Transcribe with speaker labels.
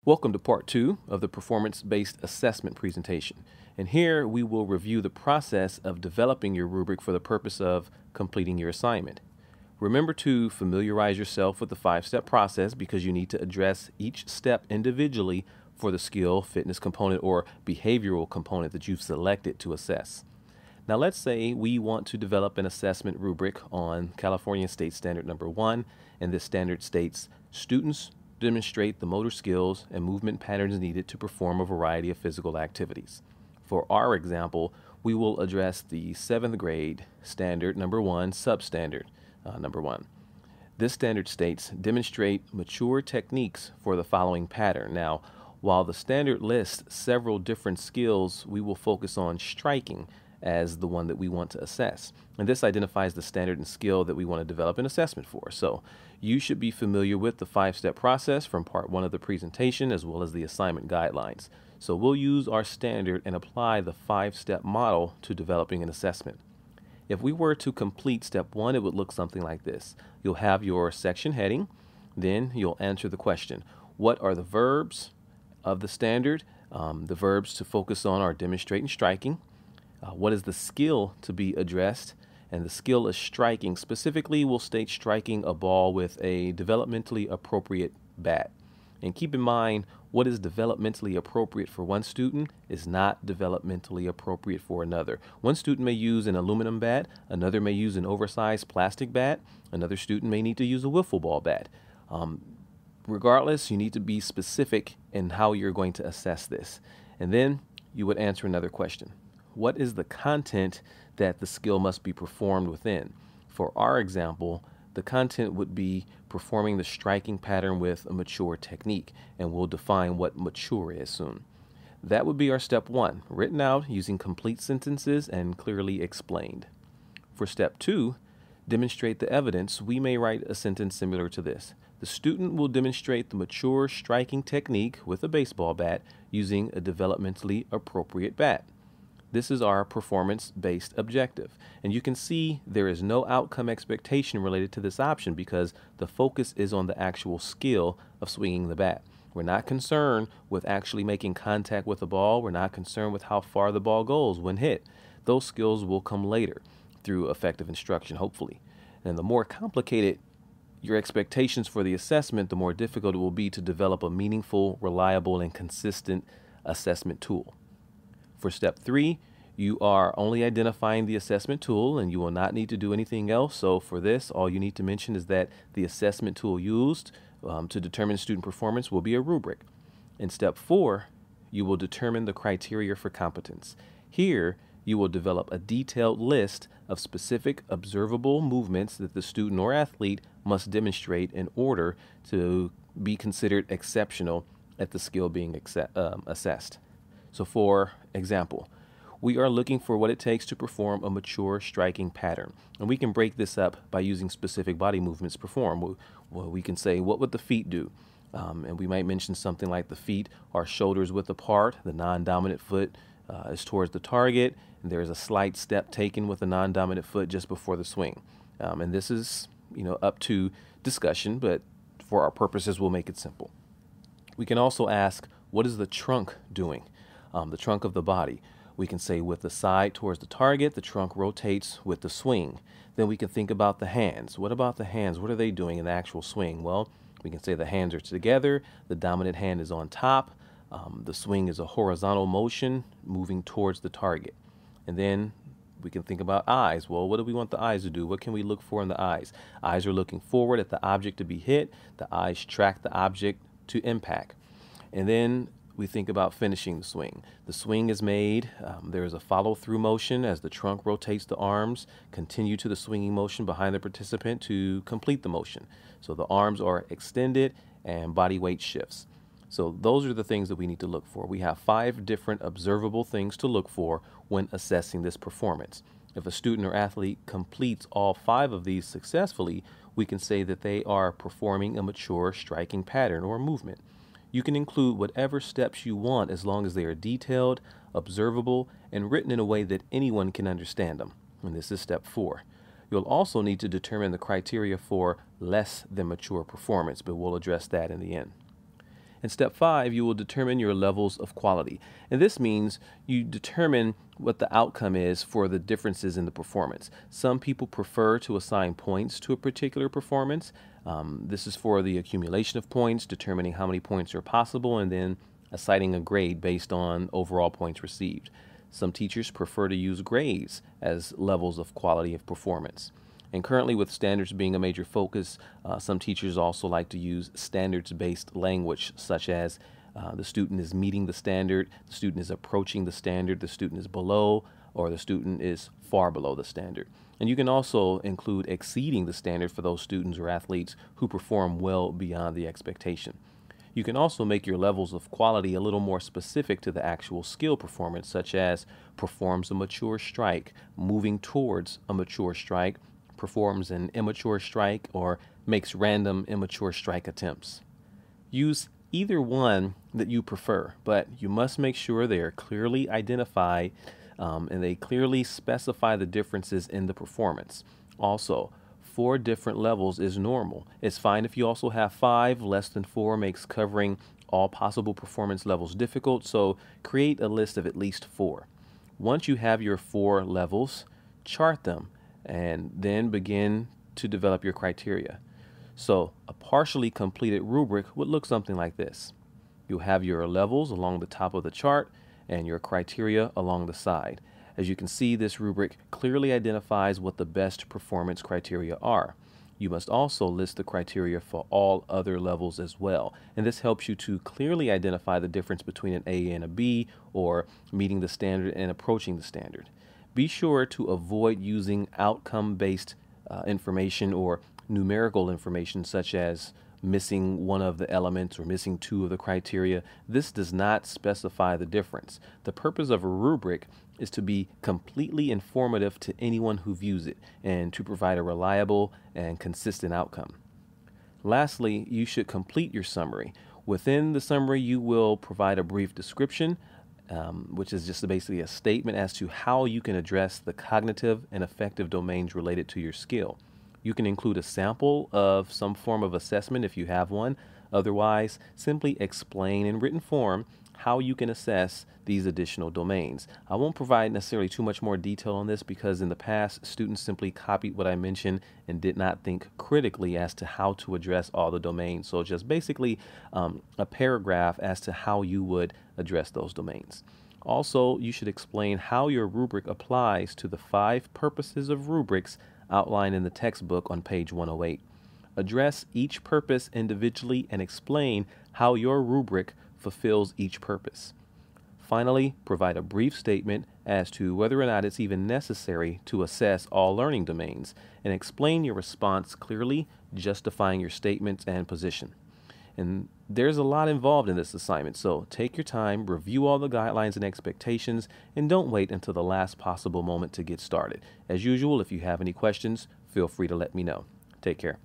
Speaker 1: Welcome to part 2 of the performance-based assessment presentation. And here we will review the process of developing your rubric for the purpose of completing your assignment. Remember to familiarize yourself with the 5-step process because you need to address each step individually for the skill, fitness component, or behavioral component that you've selected to assess. Now let's say we want to develop an assessment rubric on California State Standard Number 1, and this standard states students demonstrate the motor skills and movement patterns needed to perform a variety of physical activities. For our example, we will address the 7th grade standard number 1 substandard number 1. This standard states demonstrate mature techniques for the following pattern. Now, while the standard lists several different skills, we will focus on striking as the one that we want to assess. And this identifies the standard and skill that we want to develop an assessment for. So you should be familiar with the 5-step process from part 1 of the presentation as well as the assignment guidelines. So we'll use our standard and apply the 5-step model to developing an assessment. If we were to complete step 1, it would look something like this. You'll have your section heading, then you'll answer the question. What are the verbs of the standard? The verbs to focus on are demonstrate and striking. What is the skill to be addressed? And the skill is striking. Specifically, we'll state striking a ball with a developmentally appropriate bat. And keep in mind, what is developmentally appropriate for one student is not developmentally appropriate for another. One student may use an aluminum bat, another may use an oversized plastic bat, another student may need to use a wiffle ball bat. Regardless, you need to be specific in how you're going to assess this. And then you would answer another question. What is the content that the skill must be performed within? For our example, the content would be performing the striking pattern with a mature technique, and we'll define what mature is soon. That would be our step 1, written out using complete sentences and clearly explained. For step 2, demonstrate the evidence, we may write a sentence similar to this. The student will demonstrate the mature striking technique with a baseball bat using a developmentally appropriate bat. This is our performance-based objective. And you can see there is no outcome expectation related to this option because the focus is on the actual skill of swinging the bat. We're not concerned with actually making contact with the ball. We're not concerned with how far the ball goes when hit. Those skills will come later through effective instruction, hopefully. And the more complicated your expectations for the assessment, the more difficult it will be to develop a meaningful, reliable, and consistent assessment tool. For step 3, you are only identifying the assessment tool and you will not need to do anything else. So for this, all you need to mention is that the assessment tool used to determine student performance will be a rubric. In step 4, you will determine the criteria for competence. Here, you will develop a detailed list of specific observable movements that the student or athlete must demonstrate in order to be considered exceptional at the skill being assessed. So for example, we are looking for what it takes to perform a mature striking pattern. And we can break this up by using specific body movements performed. Well, we can say, what would the feet do? And we might mention something like the feet are shoulders width apart, the non-dominant foot is towards the target, and there's a slight step taken with the non-dominant foot just before the swing. And this is, up to discussion, but for our purposes, we'll make it simple. We can also ask, what is the trunk doing? The trunk of the body. We can say with the side towards the target, the trunk rotates with the swing. Then we can think about the hands. What about the hands? What are they doing in the actual swing? Well, we can say the hands are together, the dominant hand is on top, the swing is a horizontal motion moving towards the target. And then we can think about eyes. Well, what do we want the eyes to do? What can we look for in the eyes? Eyes are looking forward at the object to be hit. The eyes track the object to impact. And then we think about finishing the swing. The swing is made. There is a follow-through motion as the trunk rotates the arms, continue to the swinging motion behind the participant to complete the motion. So the arms are extended and body weight shifts. So those are the things that we need to look for. We have 5 different observable things to look for when assessing this performance. If a student or athlete completes all 5 of these successfully, we can say that they are performing a mature striking pattern or movement. You can include whatever steps you want as long as they are detailed, observable, and written in a way that anyone can understand them. And this is step 4. You'll also need to determine the criteria for less than mature performance, but we'll address that in the end. In step 5, you will determine your levels of quality. And this means you determine what the outcome is for the differences in the performance. Some people prefer to assign points to a particular performance. This is for the accumulation of points, determining how many points are possible, and then assigning a grade based on overall points received. Some teachers prefer to use grades as levels of quality of performance. And currently, with standards being a major focus, some teachers also like to use standards-based language, such as the student is meeting the standard, the student is approaching the standard, the student is below, or the student is far below the standard. And you can also include exceeding the standard for those students or athletes who perform well beyond the expectation. You can also make your levels of quality a little more specific to the actual skill performance, such as performs a mature strike, moving towards a mature strike, performs an immature strike, or makes random immature strike attempts. Use either one that you prefer, but you must make sure they are clearly identified and they clearly specify the differences in the performance. Also, 4 different levels is normal. It's fine if you also have 5. Less than 4 makes covering all possible performance levels difficult, so create a list of at least 4. Once you have your 4 levels, chart them and then begin to develop your criteria. So a partially completed rubric would look something like this. You'll have your levels along the top of the chart and your criteria along the side. As you can see, this rubric clearly identifies what the best performance criteria are. You must also list the criteria for all other levels as well, and this helps you to clearly identify the difference between an A and a B, or meeting the standard and approaching the standard. Be sure to avoid using outcome-based information or numerical information, such as missing one of the elements or missing 2 of the criteria. This does not specify the difference. The purpose of a rubric is to be completely informative to anyone who views it and to provide a reliable and consistent outcome. Lastly, you should complete your summary. Within the summary, you will provide a brief description, which is just basically a statement as to how you can address the cognitive and affective domains related to your skill. You can include a sample of some form of assessment if you have one. Otherwise, simply explain in written form how you can assess these additional domains. I won't provide necessarily too much more detail on this because in the past, students simply copied what I mentioned and did not think critically as to how to address all the domains. So just basically a paragraph as to how you would address those domains. Also, you should explain how your rubric applies to the 5 purposes of rubrics outlined in the textbook on page 108. Address each purpose individually and explain how your rubric fulfills each purpose. Finally, provide a brief statement as to whether or not it's even necessary to assess all learning domains, and explain your response clearly, justifying your statements and position. And there's a lot involved in this assignment, so take your time, review all the guidelines and expectations, and don't wait until the last possible moment to get started. As usual, if you have any questions, feel free to let me know. Take care.